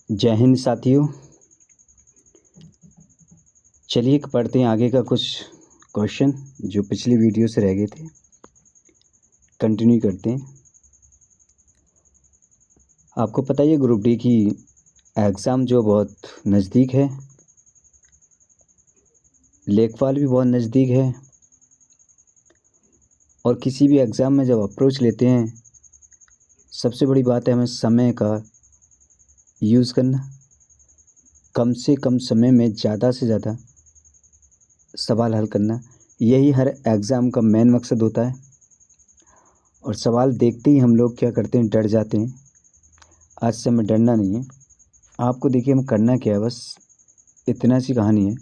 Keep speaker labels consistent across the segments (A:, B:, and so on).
A: जय हिंद साथियों। चलिए पढ़ते हैं आगे का कुछ क्वेश्चन जो पिछली वीडियो से रह गए थे। कंटिन्यू करते हैं। आपको पता है ग्रुप डी की एग्ज़ाम जो बहुत नज़दीक है, लेखपाल भी बहुत नज़दीक है, और किसी भी एग्ज़ाम में जब अप्रोच लेते हैं सबसे बड़ी बात है हमें समय का यूज़ करना, कम से कम समय में ज़्यादा से ज़्यादा सवाल हल करना। यही हर एग्ज़ाम का मेन मकसद होता है। और सवाल देखते ही हम लोग क्या करते हैं, डर जाते हैं। आज से हमें डरना नहीं है। आपको देखिए हमें करना क्या है, बस इतना सी कहानी है।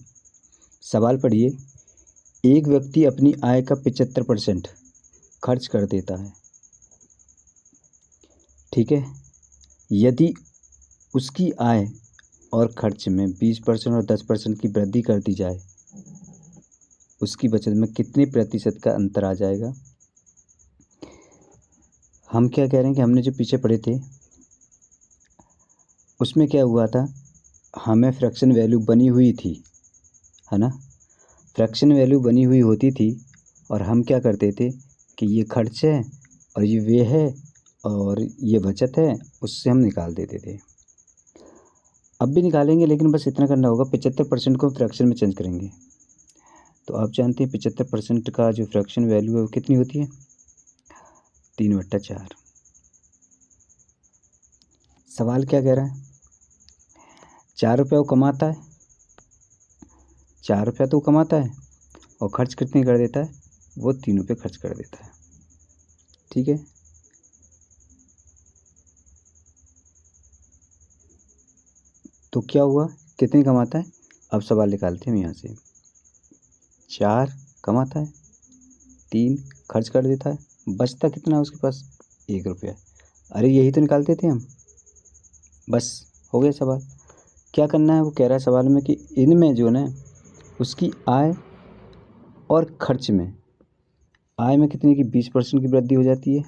A: सवाल पढ़िए। एक व्यक्ति अपनी आय का 75% खर्च कर देता है, ठीक है। यदि उसकी आय और खर्च में 20% और 10% की वृद्धि कर दी जाए, उसकी बचत में कितने प्रतिशत का अंतर आ जाएगा। हम क्या कह रहे हैं कि हमने जो पीछे पढ़े थे उसमें क्या हुआ था, हमें फ्रैक्शन वैल्यू बनी हुई थी, है ना। फ्रैक्शन वैल्यू बनी हुई होती थी और हम क्या करते थे कि ये खर्च है और ये व्यय है और ये बचत है, उससे हम निकाल देते थे। अब भी निकालेंगे, लेकिन बस इतना करना होगा, 75% को फ्रैक्शन में चेंज करेंगे। तो आप जानते हैं 75% का जो फ्रैक्शन वैल्यू है वो कितनी होती है, 3/4। सवाल क्या कह रहा है, 4 रुपये वो कमाता है, 4 रुपया तो वो कमाता है और खर्च कितने कर देता है, वो 3 रुपये खर्च कर देता है, ठीक है। तो क्या हुआ, कितने कमाता है। अब सवाल निकालते हैं हम यहाँ से। 4 कमाता है, 3 खर्च कर देता है, बचता कितना है उसके पास, 1 रुपया। अरे यही तो निकालते थे हम, बस हो गया सवाल। क्या करना है, वो कह रहा है सवाल में कि इनमें जो ना उसकी आय और खर्च में, आय में कितने की 20% की वृद्धि हो जाती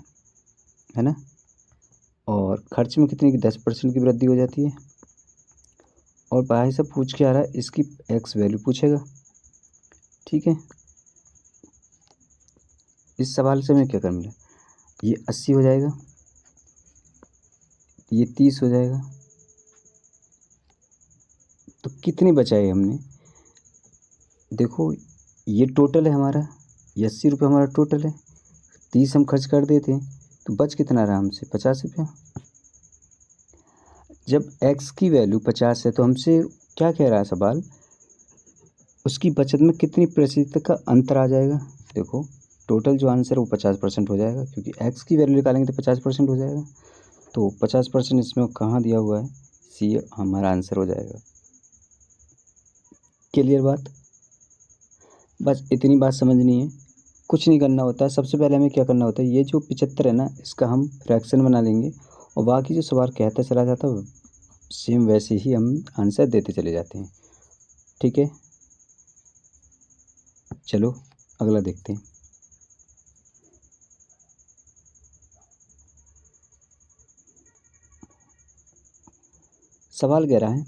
A: है ना, और खर्च में कितने की 10% की वृद्धि हो जाती है। और भाई सब पूछ के आ रहा है इसकी एक्स वैल्यू पूछेगा, ठीक है। इस सवाल से हमें क्या करना है, ये 80 हो जाएगा, ये 30 हो जाएगा, तो कितनी बचाए हमने। देखो ये टोटल है हमारा, ये 80 रुपये हमारा टोटल है, 30 हम खर्च कर देते हैं तो बच कितना रहा हमसे, 50 रुपया। जब x की वैल्यू 50 है तो हमसे क्या कह रहा है सवाल, उसकी बचत में कितनी प्रतिशत का अंतर आ जाएगा। देखो टोटल जो आंसर है वो 50% हो जाएगा, क्योंकि x की वैल्यू निकालेंगे तो 50% हो जाएगा। तो 50% इसमें कहाँ दिया हुआ है, सी हमारा आंसर हो जाएगा। क्लियर बात, बस इतनी बात समझनी है, कुछ नहीं करना होता है। सबसे पहले हमें क्या करना होता है, ये जो 75 है ना इसका हम फ्रैक्शन बना लेंगे और बाकी जो सवाल कहता चला जाता है सेम वैसे ही हम आंसर देते चले जाते हैं, ठीक है। चलो अगला देखते हैं। सवाल कह रहा है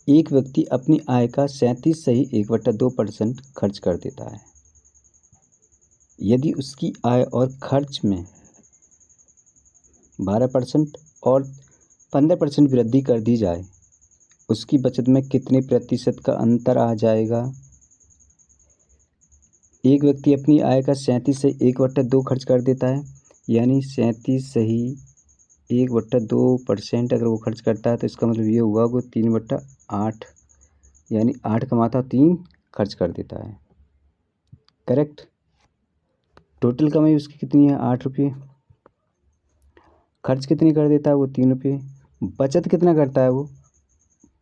A: एक व्यक्ति अपनी आय का 37.1/2% खर्च कर देता है। यदि उसकी आय और खर्च में 12% और 15% वृद्धि कर दी जाए, उसकी बचत में कितने प्रतिशत का अंतर आ जाएगा। एक व्यक्ति अपनी आय का 37.1/2 खर्च कर देता है, यानी 37.1/2% अगर वो खर्च करता है तो इसका मतलब ये हुआ वो 3/8, यानी 8 कमाता है 3 खर्च कर देता है, करेक्ट। टोटल कमाई उसकी कितनी है, 8 रुपये। खर्च कितनी कर देता है वो, 3 रुपये। बचत कितना करता है वो,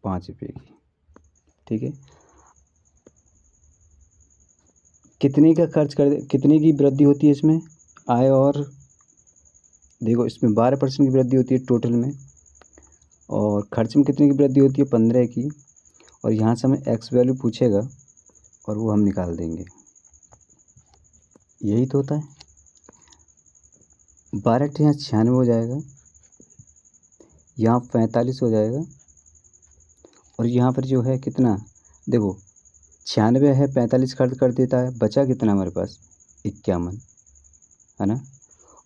A: 5 रुपये की, ठीक है। कितने का खर्च कर, कितने की वृद्धि होती है इसमें, आय और, देखो इसमें 12% की वृद्धि होती है टोटल में, और खर्च में कितने की वृद्धि होती है, 15 की। और यहाँ से हमें एक्स वैल्यू पूछेगा और वो हम निकाल देंगे, यही तो होता है। 12 यहाँ 96 हो जाएगा, यहाँ 45 हो जाएगा और यहाँ पर जो है कितना, देखो 96 है, 45 खर्च कर देता है, बचा कितना हमारे पास 51, है ना।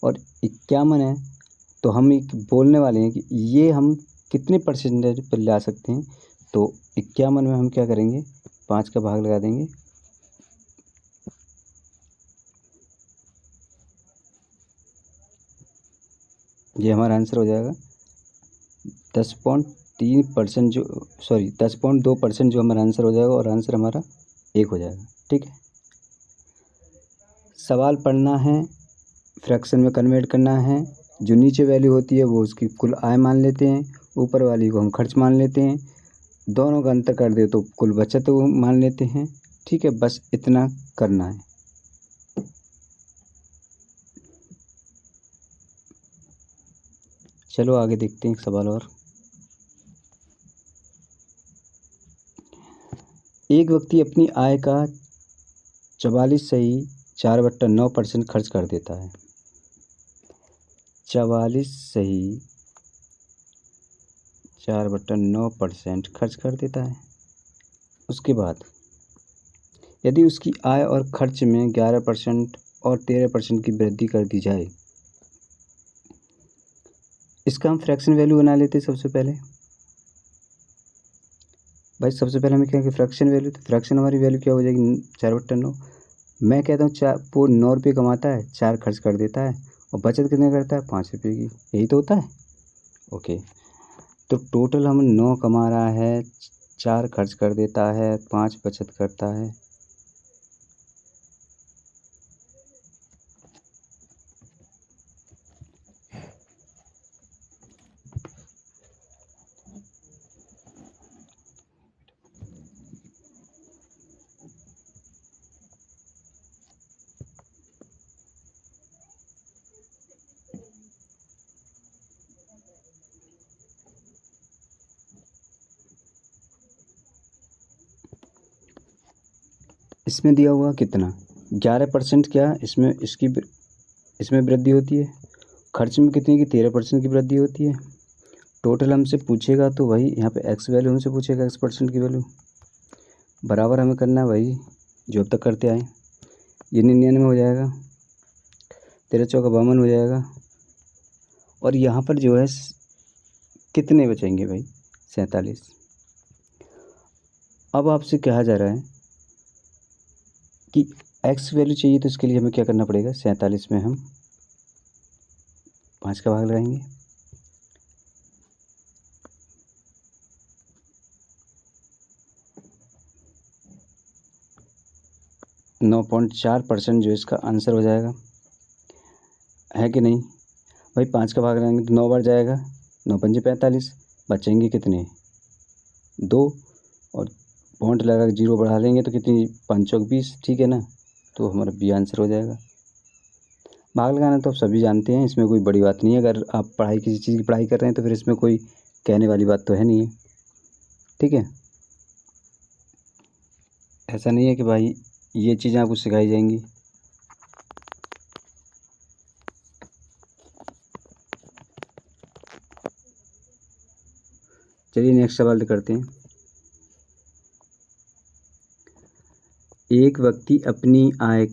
A: और 51 है तो हम एक बोलने वाले हैं कि ये हम कितने परसेंटेज पर ला सकते हैं। तो 51 में हम क्या करेंगे, 5 का भाग लगा देंगे, ये हमारा आंसर हो जाएगा 10.3%, जो 10.2% जो हमारा आंसर हो जाएगा, और आंसर हमारा 1 हो जाएगा। ठीक है, सवाल पढ़ना है, फ्रैक्शन में कन्वर्ट करना है। जो नीचे वैल्यू होती है वो उसकी कुल आय मान लेते हैं, ऊपर वाली को हम खर्च मान लेते हैं, दोनों का अंतर कर दे तो कुल बचत वो मान लेते हैं। ठीक है, बस इतना करना है। चलो आगे देखते हैं एक सवाल और। एक व्यक्ति अपनी आय का 44.9% खर्च कर देता है। 44.9% खर्च कर देता है। उसके बाद यदि उसकी आय और खर्च में 11% और 13% की वृद्धि कर दी जाए, इसका हम फ्रैक्शन वैल्यू बना लेते हैं। सबसे पहले भाई, सबसे पहले हमें क्या है, फ्रैक्शन वैल्यू। तो फ्रैक्शन हमारी वैल्यू क्या हो जाएगी, 4/9। मैं कहता हूँ 4, वो 9 रुपये कमाता है, 4 खर्च कर देता है, और बचत कितने करता है, 5 रुपये की। यही तो होता है। ओके, तो टोटल हम 9 कमा रहा है, 4 खर्च कर देता है, 5 बचत करता है। इसमें दिया हुआ कितना, 11% क्या इसमें इसमें वृद्धि होती है। खर्च में कितनी की, 13% की वृद्धि होती है। टोटल हमसे पूछेगा तो वही यहाँ पे एक्स वैल्यू हमसे पूछेगा, x% की वैल्यू। बराबर हमें करना है वही जो अब तक करते आए। ये 99 हो जाएगा, 13 चौका 52 हो जाएगा, और यहाँ पर जो है कितने बचेंगे भाई, 47। अब आपसे कहा जा रहा है कि एक्स वैल्यू चाहिए, तो इसके लिए हमें क्या करना पड़ेगा, 47 में हम 5 का भाग लगाएंगे। नौ 9.4% जो इसका आंसर हो जाएगा, है कि नहीं भाई। 5 का भाग लगाएंगे तो 9 बार जाएगा, 9 पंजे 45, बचेंगे कितने, 2, और पॉइंट लगा के 0 बढ़ा लेंगे तो कितनी, 5 चौक 20। ठीक है ना, तो हमारा बी आंसर हो जाएगा। भाग लगाना तो आप सभी जानते हैं, इसमें कोई बड़ी बात नहीं है। अगर आप किसी चीज़ की पढ़ाई कर रहे हैं तो फिर इसमें कोई कहने वाली बात तो है नहीं है। ठीक है, ऐसा नहीं है कि भाई ये चीज़ें आपको सिखाई जाएंगी। चलिए नेक्स्ट सवाल करते हैं। एक व्यक्ति अपनी आय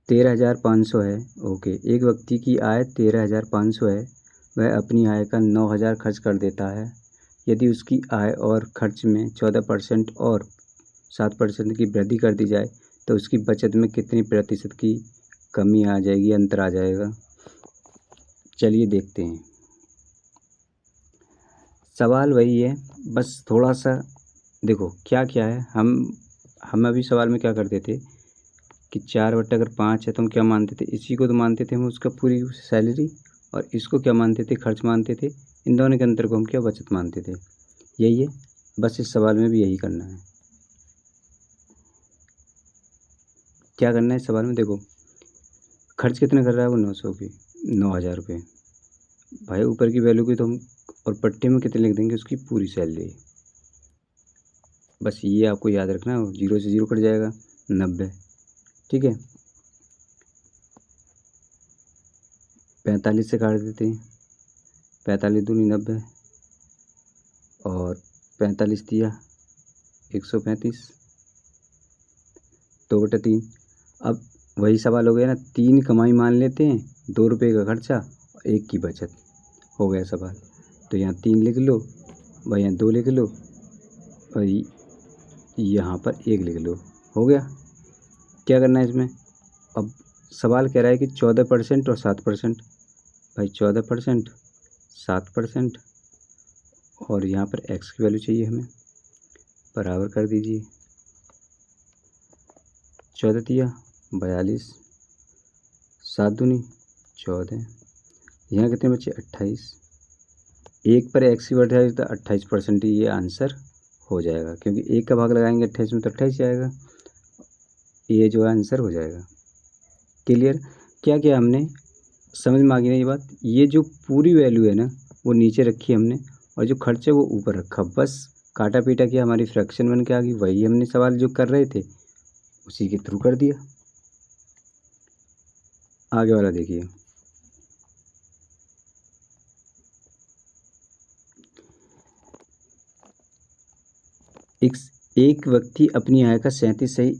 A: 13,500 है। ओके, एक व्यक्ति की आय 13,500 है, वह अपनी आय का 9,000 खर्च कर देता है। यदि उसकी आय और खर्च में 14% और 7% की वृद्धि कर दी जाए तो उसकी बचत में कितनी प्रतिशत की कमी आ जाएगी, अंतर आ जाएगा। चलिए देखते हैं। सवाल वही है, बस थोड़ा सा देखो क्या क्या है। हम अभी सवाल में क्या करते थे कि 4/5 है तो हम क्या मानते थे, इसी को तो मानते थे हम उसका पूरी सैलरी, और इसको क्या मानते थे, खर्च मानते थे। इन दोनों के अंतर को हम क्या, बचत मानते थे। यही है, बस इस सवाल में भी यही करना है। क्या करना है इस सवाल में, देखो खर्च कितने कर रहा है वो, 900 की, 9,000 रुपये। भाई ऊपर की वैल्यू की तो हम, और पट्टे में कितने लिख देंगे, उसकी पूरी सैलरी। बस ये आपको याद रखना है, 0 से 0 कट जाएगा, 90। ठीक है, 45 से काट देते हैं, 45 दूनी 90 और 45 दिया 135, 2/3। अब वही सवाल हो गया ना, 3 कमाई मान लेते हैं, 2 रुपये का खर्चा, 1 की बचत, हो गया सवाल। तो यहाँ 3 लिख लो, भाई यहाँ 2 लिख लो और यहाँ पर 1 लिख लो, हो गया। क्या करना है इसमें, अब सवाल कह रहा है कि 14% और 7%। भाई 14%, 7% और यहाँ पर x की वैल्यू चाहिए हमें, बराबर कर दीजिए। 14 दिया 42, 7 दूनी 14, यहाँ कितने बचे 28। 1 पर x की वैल्यू तो 28% ही ये आंसर हो जाएगा, क्योंकि 1 का भाग लगाएंगे 28 में तो 28 आएगा, ये जो है आंसर हो जाएगा। क्लियर। क्या किया हमने, समझ में आ गई ना ये बात। ये जो पूरी वैल्यू है ना वो नीचे रखी हमने और जो खर्च है वो ऊपर रखा, बस काटा पीटा किया, हमारी फ्रैक्शन बन के आ गई। वही हमने सवाल जो कर रहे थे उसी के थ्रू कर दिया। आगे वाला देखिए, एक व्यक्ति अपनी आय का 37 सही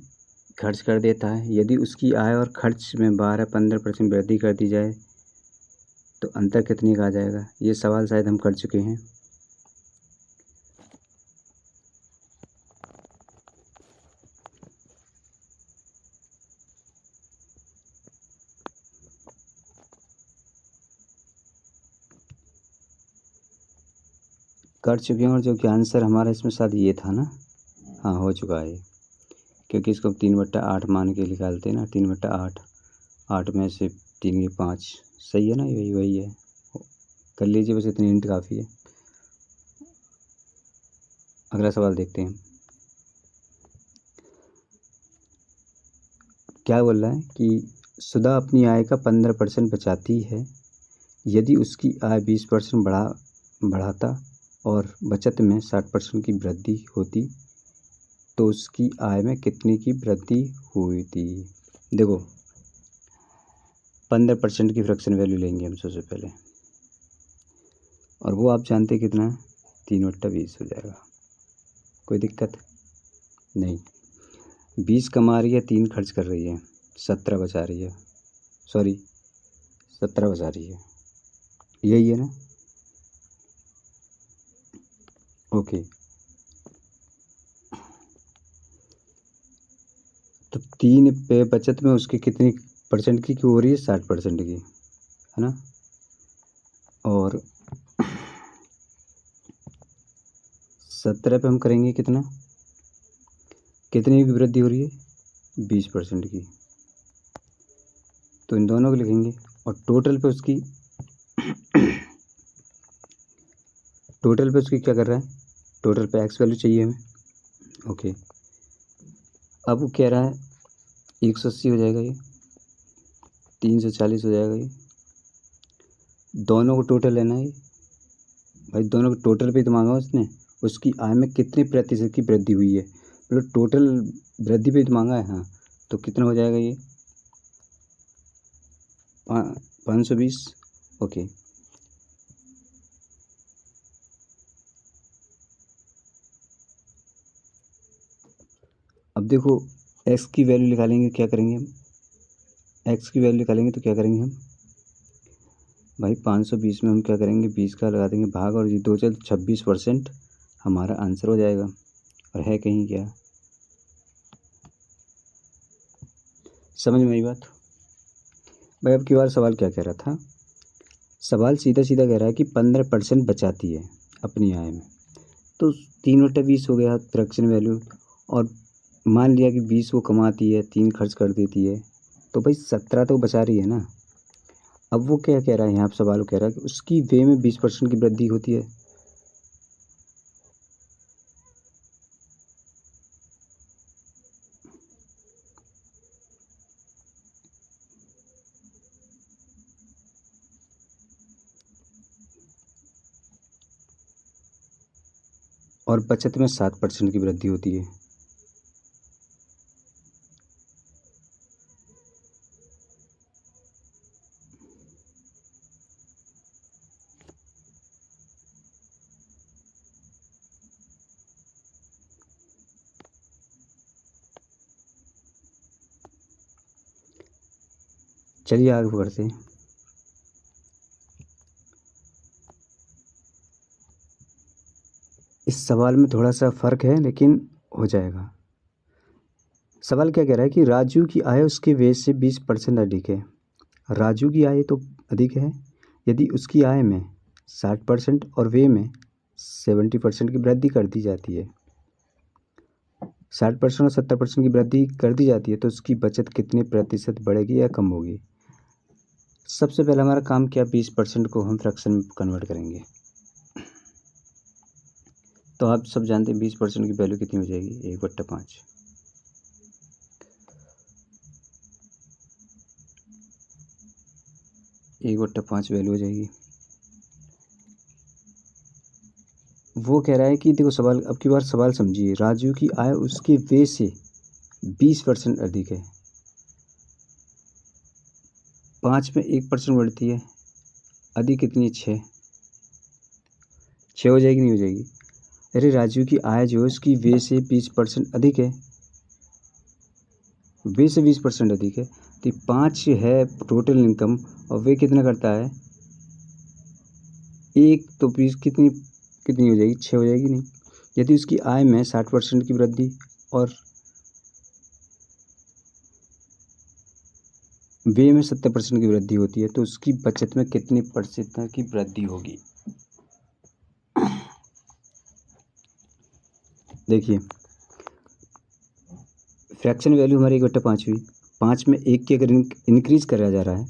A: खर्च कर देता है। यदि उसकी आय और खर्च में 12-15% वृद्धि कर दी जाए तो अंतर कितने का आ जाएगा। ये सवाल शायद हम कर चुके हैं। कर चुके हैं, और जो कि आंसर हमारा इसमें शायद ये था ना, हाँ हो चुका है, क्योंकि इसको 3/8 मान के निकालते हैं ना, 3/8, 8 में से 3 के 5, सही है ना, यही वही है। कर लीजिए, बस इतनी हिंट काफ़ी है। अगला सवाल देखते हैं। क्या बोल रहा है कि सुधा अपनी आय का 15% बचाती है। यदि उसकी आय 20% बढ़ाता और बचत में 60% की वृद्धि होती तो उसकी आय में कितने की वृद्धि हुई थी। देखो 15% की फ्रैक्शन वैल्यू लेंगे हम सबसे पहले, और वो आप जानते कितना है, 3/20 हो जाएगा। कोई दिक्कत नहीं। 20 कमा रही है, 3 खर्च कर रही है, 17 बचा रही है, सॉरी 17 बचा रही है, यही है ना। ओके, तो 3 पे बचत में उसकी कितनी परसेंट की हो रही है, 60% की, है ना। और 17 पे हम करेंगे कितना, कितनी की वृद्धि हो रही है, 20% की, तो इन दोनों को लिखेंगे। और टोटल पे उसकी क्या कर रहा है, टोटल पे एक्स वैल्यू चाहिए हमें। ओके, अब वो कह रहा है 180 हो जाएगा, ये 340 हो जाएगा, ये दोनों को टोटल लेना है। भाई दोनों को टोटल पे तो मांगा उसने, उसकी आय में कितने प्रतिशत की वृद्धि हुई है, मतलब टोटल वृद्धि पे तो मांगा है। हाँ, तो कितना हो जाएगा ये 520। ओके, अब देखो एक्स की वैल्यू निकालेंगे, क्या करेंगे हम, एक्स की वैल्यू निकालेंगे तो क्या करेंगे हम, भाई 520 में हम क्या करेंगे, 20 का लगा देंगे भाग, और ये 2 चल 26% हमारा आंसर हो जाएगा। और है कहीं क्या, समझ में आई बात। भाई अब की बार सवाल क्या कह रहा था, सवाल सीधा सीधा कह रहा है कि 15% बचाती है अपनी आय में, तो 3/20 हो गया फ्रैक्शन वैल्यू, और मान लिया कि 20 वो कमाती है, 3 खर्च कर देती है, तो भाई 17 तो बचा रही है ना। अब वो क्या कह रहा है यहाँ, सवाल कह रहा है कि उसकी वे में 20% की वृद्धि होती है। और बचत में 60% की वृद्धि होती है। चलिए आगे बढ़ते हैं। इस सवाल में थोड़ा सा फ़र्क है लेकिन हो जाएगा। सवाल क्या कह रहा है कि राजू की आय उसके व्यय से 20% अधिक है। राजू की आय तो अधिक है, यदि उसकी आय में 60% और व्यय में 70% की वृद्धि कर दी जाती है, 60% और 70% की वृद्धि कर दी जाती है तो उसकी बचत कितने प्रतिशत बढ़ेगी या कम होगी। सबसे पहला हमारा काम क्या, 20% को हम फ्रैक्शन में कन्वर्ट करेंगे। तो आप सब जानते हैं 20% की वैल्यू कितनी हो जाएगी, 1/5। 1/5 वैल्यू हो जाएगी। वो कह रहा है कि देखो सवाल, अब की बार सवाल समझिए। राजू की आय उसके व्यय से 20% अधिक है। 5 में 1% बढ़ती है, अधिक कितनी है, 6 हो जाएगी, नहीं हो जाएगी। अरे राजू की आय जो है उसकी व्यय से 20% अधिक है, व्यय से 20% अधिक है, तो 5 है टोटल इनकम और व्यय कितना करता है 1, तो 20 कितनी कितनी हो जाएगी, 6 हो जाएगी। नहीं, यदि उसकी आय में 60% की वृद्धि और व्यय में 70% की वृद्धि होती है तो उसकी बचत में कितने प्रतिशत की वृद्धि होगी। देखिए फ्रैक्शन वैल्यू हमारी 1/5 हुई, 5 में 1 की अगर इंक्रीज करा जा रहा है,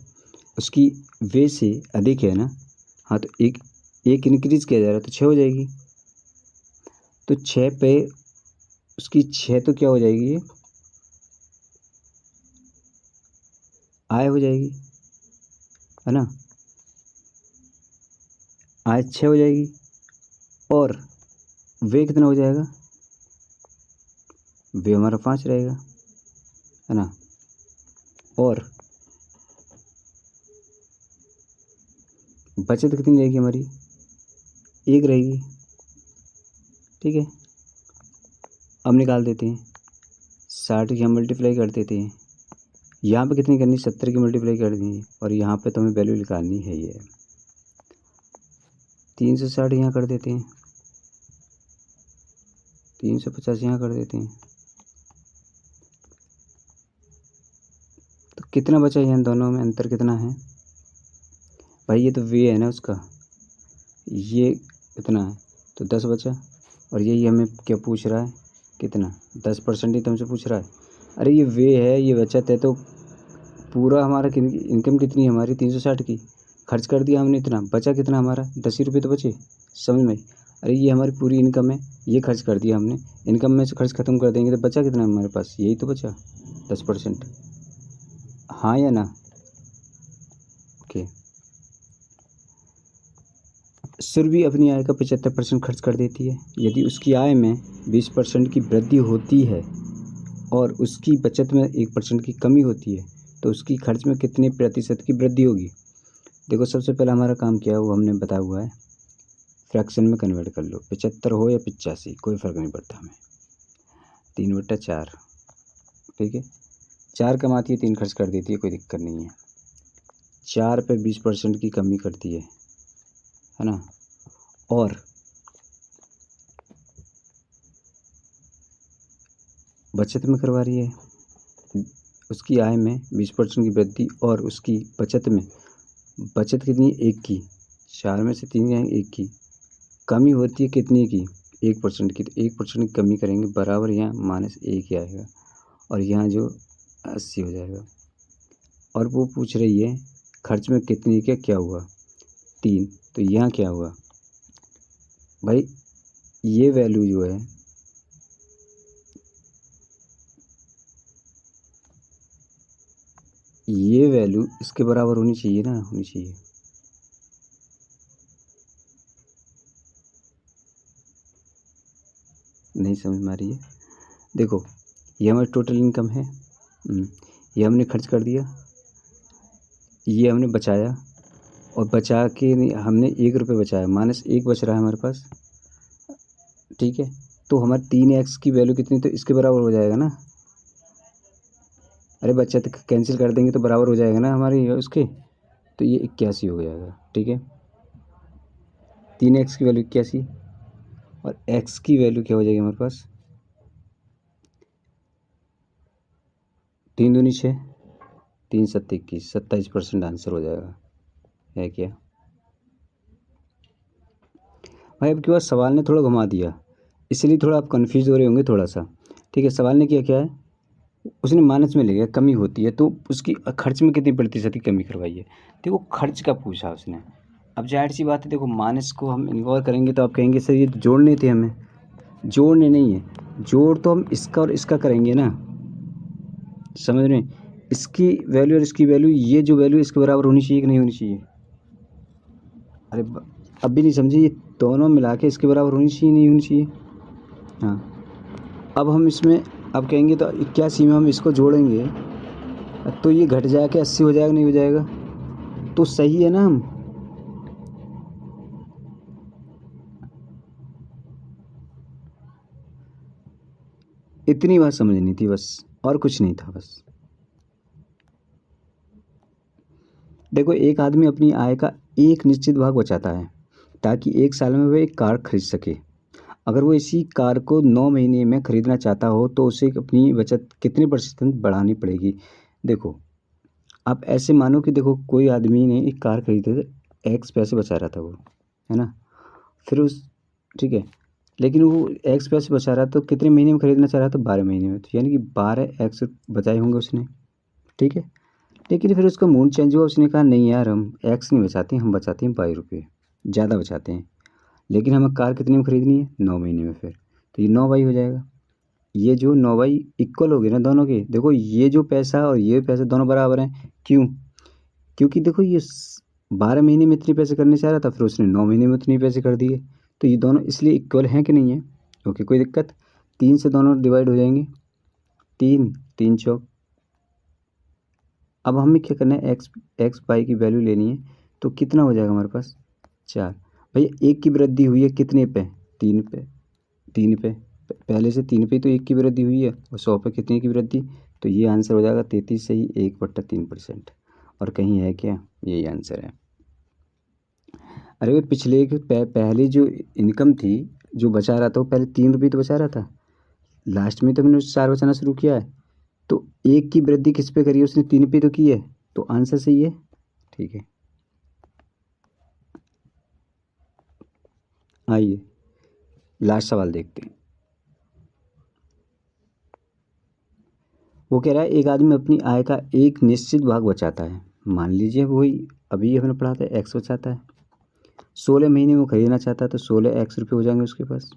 A: उसकी व्यय से अधिक है ना, हाँ तो एक इंक्रीज किया जा रहा है तो 6 हो जाएगी। तो 6 पे उसकी 6 तो क्या हो जाएगी, ये आय हो जाएगी, है ना, आय 6 हो जाएगी। और व्यय कितना हो जाएगा, व्यय हमारा 5 रहेगा, है ना। और बचत कितनी रहेगी हमारी, 1 रहेगी। ठीक है, अब निकाल देते हैं, 60 की हम मल्टीप्लाई कर देते हैं, यहाँ पे कितनी करनी, 70 की मल्टीप्लाई कर दी और यहाँ पे तो हमें वैल्यू निकालनी है, ये 360 यहाँ कर देते हैं, 350 यहाँ कर देते हैं, तो कितना बचा, यहाँ दोनों में अंतर कितना है भाई, ये तो व्यय है ना उसका, ये कितना है तो 10 बचा। और यही हमें क्या पूछ रहा है, कितना, 10% ही तो हमसे पूछ रहा है। अरे ये व्यय है, ये बचत है, तो पूरा हमारा इनकम कितनी है हमारी 360 की, खर्च कर दिया हमने इतना, बचा कितना हमारा 10 ही रुपये तो बचे, समझ में। अरे ये हमारी पूरी इनकम है, ये खर्च कर दिया हमने, इनकम में से खर्च खत्म कर देंगे तो बचा कितना हमारे पास, यही तो बचा 10%, हाँ या ना। ओके, सुरभि अपनी आय का 75% खर्च कर देती है, यदि उसकी आय में 20% की वृद्धि होती है और उसकी बचत में 1% की कमी होती है तो उसकी खर्च में कितने प्रतिशत की वृद्धि होगी। देखो सबसे पहला हमारा काम क्या है वो हमने बताया हुआ है, फ्रैक्शन में कन्वर्ट कर लो, 75 हो या 85 कोई फ़र्क नहीं पड़ता हमें, 3/4, ठीक है। 4 कमाती है, 3 खर्च कर देती है, कोई दिक्कत नहीं है। 4 पे 20% की कमी करती है ना, और बचत में करवा रही है, उसकी आय में 20% की वृद्धि और उसकी बचत में, बचत कितनी, 1 की, 4 में से 3 जाएंगे, 1 की, कमी होती है कितनी की, 1% की, तो 1% की कमी करेंगे बराबर यहाँ -1 ही आएगा और यहाँ जो 80 हो जाएगा। और वो पूछ रही है खर्च में कितनी का क्या हुआ, 3, तो यहाँ क्या हुआ भाई, ये वैल्यू जो है ये वैल्यू इसके बराबर होनी चाहिए ना, होनी चाहिए। नहीं समझ में आ रही है, देखो ये हमारी टोटल इनकम है, ये हमने खर्च कर दिया, ये हमने बचाया और बचा के हमने 1 रुपये बचाया, -1 बच रहा है हमारे पास, ठीक है। तो हमारे 3x की वैल्यू कितनी, तो इसके बराबर हो जाएगा ना, अरे बच्चा तो कैंसिल कर देंगे तो बराबर हो जाएगा ना हमारे उसके, तो ये 81 हो जाएगा। ठीक है, 3x की वैल्यू 81 और x की वैल्यू क्या हो जाएगी हमारे पास, 3 दूनी 6, 3 7 21, 27% आंसर हो जाएगा। है क्या भाई? अब के बाद सवाल ने थोड़ा घुमा दिया, इसलिए थोड़ा आप कन्फ्यूज़ हो रहे होंगे थोड़ा सा। ठीक है, सवाल ने किया क्या है, उसने माइनस में ले गया, कमी होती है तो उसकी खर्च में कितनी प्रतिशत की कमी करवाई है। देखो खर्च का पूछा उसने, अब जाहिर सी बात है, देखो माइनस को हम इग्नोर करेंगे तो आप कहेंगे सर ये तो जोड़ने थे हमें, जोड़ने नहीं है, जोड़ तो हम इसका और इसका करेंगे ना, समझ रहे हैं? इसकी वैल्यू और इसकी वैल्यू, ये जो वैल्यू इसके बराबर होनी चाहिए कि नहीं होनी चाहिए? अरे अब भी नहीं समझे, ये दोनों मिला के इसके बराबर होनी चाहिए नहीं होनी चाहिए? हाँ, अब हम इसमें अब कहेंगे तो 81 में हम इसको जोड़ेंगे तो ये घट जाए के 80 हो जाएगा नहीं हो जाएगा? तो सही है ना हम? इतनी बात समझनी थी बस, और कुछ नहीं था बस। देखो एक आदमी अपनी आय का एक निश्चित भाग बचाता है ताकि एक साल में वह एक कार खरीद सके। अगर वो इसी कार को 9 महीने में खरीदना चाहता हो तो उसे अपनी बचत कितने % बढ़ानी पड़ेगी? देखो आप ऐसे मानो कि देखो कोई आदमी ने एक कार खरीदी तो एक्स पैसे बचा रहा था वो, है ना? फिर उस ठीक है, लेकिन वो एक्स पैसे बचा रहा तो कितने महीने में खरीदना चाह रहा था? 12 महीने में, तो यानी कि 12 एक्स बचाए होंगे उसने। ठीक है, लेकिन फिर उसका मूड चेंज हुआ, उसने कहा नहीं यार हम एक्स नहीं बचाते, हम बचाते हैं 22 रुपये, ज़्यादा बचाते हैं, लेकिन हमें कार कितने में खरीदनी है? 9 महीने में। फिर तो ये 9 बाई हो जाएगा, ये जो 9 बाई इक्वल हो गए ना दोनों के। देखो ये जो पैसा और ये पैसे दोनों बराबर हैं, क्यों? क्योंकि देखो ये 12 महीने में इतने पैसे करने चाह रहा था, फिर उसने 9 महीने में उतने पैसे कर दिए, तो ये दोनों इसलिए इक्वल हैं कि नहीं है? ओके, कोई दिक्कत? 3 से दोनों डिवाइड हो जाएंगे, 3 3 चौक। अब हमें क्या करना है, एक्स बाई की वैल्यू लेनी है, तो कितना हो जाएगा हमारे पास? 4। भैया एक की वृद्धि हुई है कितने पे? 3 पे, 3 पे, पहले से 3 पे तो एक की वृद्धि हुई है, और 100 पे कितने की वृद्धि? तो ये आंसर हो जाएगा 33 सही 1/3%। और कहीं है क्या? यही आंसर है। अरे भाई पिछले पहले जो इनकम थी, जो बचा रहा था वो पहले 3 रुपये तो बचा रहा था, लास्ट में तो हमने 4 बचाना शुरू किया है, तो एक की वृद्धि किस पे करी है? उसने 3 पे तो की है, तो आंसर सही है। ठीक है, आइए लास्ट सवाल देखते हैं। वो कह रहा है एक आदमी अपनी आय का एक निश्चित भाग बचाता है, मान लीजिए वही अभी हमने पढ़ा था एक्स बचाता है, 16 महीने में खरीदना चाहता है, तो 16 एक्स रुपये हो जाएंगे उसके पास।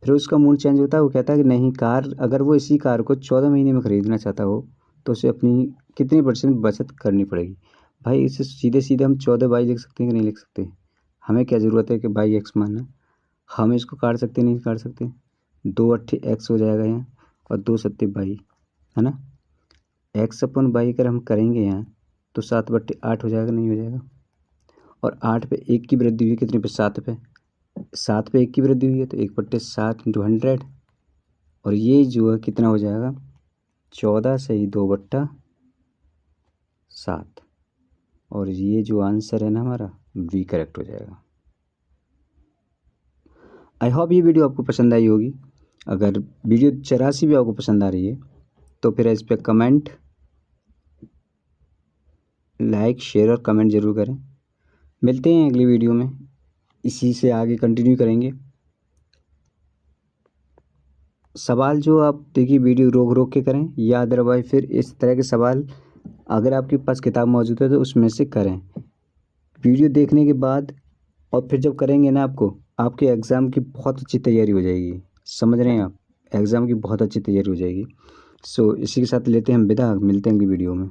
A: फिर उसका मूड चेंज होता है, वो कहता है कि नहीं कार, अगर वो इसी कार को 14 महीने में ख़रीदना चाहता हो तो उसे अपनी कितनी % बचत करनी पड़ेगी? भाई इसे सीधे सीधे हम 14 बाई लिख सकते हैं कि नहीं लिख सकते? हमें क्या ज़रूरत है कि बाई एक्स मानना, हम इसको काट सकते नहीं काट सकते? 2 अट्ठे एक्स हो जाएगा यहाँ, और 2 सत्ते बाई, है ना? एक्स अपन बाई अगर हम करेंगे यहाँ तो 7/8 हो जाएगा नहीं हो जाएगा? और 8 पे 1 की वृद्धि हुई कितने पे? 7 पे, 7 पे 1 की वृद्धि हुई है तो 1/7 × 100, और ये जो है कितना हो जाएगा? 14 सही 2/7, और ये जो आंसर है ना हमारा वी करेक्ट हो जाएगा। आई होप ये वीडियो आपको पसंद आई होगी। अगर वीडियो 84 भी आपको पसंद आ रही है तो फिर इस पर कमेंट, लाइक, शेयर और कमेंट ज़रूर करें। मिलते हैं अगली वीडियो में, इसी से आगे कंटिन्यू करेंगे। सवाल जो आप देखिए वीडियो रोक रोक के करें, या अदरवाइज फिर इस तरह के सवाल अगर आपके पास किताब मौजूद है तो उसमें से करें। वीडियो देखने के बाद और फिर जब करेंगे ना, आपके एग्ज़ाम की बहुत अच्छी तैयारी हो जाएगी। समझ रहे हैं आप? एग्ज़ाम की बहुत अच्छी तैयारी हो जाएगी। सो इसी के साथ लेते हैं हम विदा, मिलते हैं अगली वीडियो में।